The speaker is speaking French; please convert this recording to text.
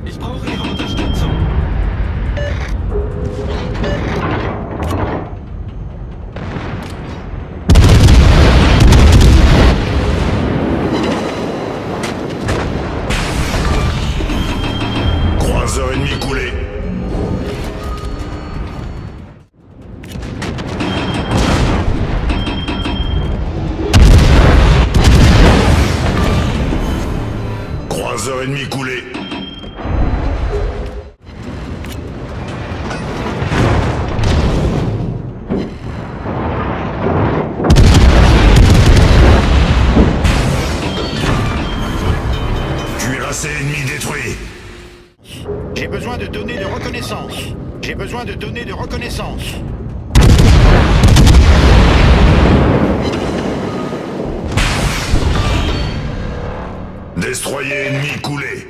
Ich brauche Ihre Unterstützung. Croiseur ennemi coulé. Croiseur ennemi coulé. Cuirassé ennemi détruit. J'ai besoin de données de reconnaissance. J'ai besoin de données de reconnaissance. Destroyer ennemi coulé.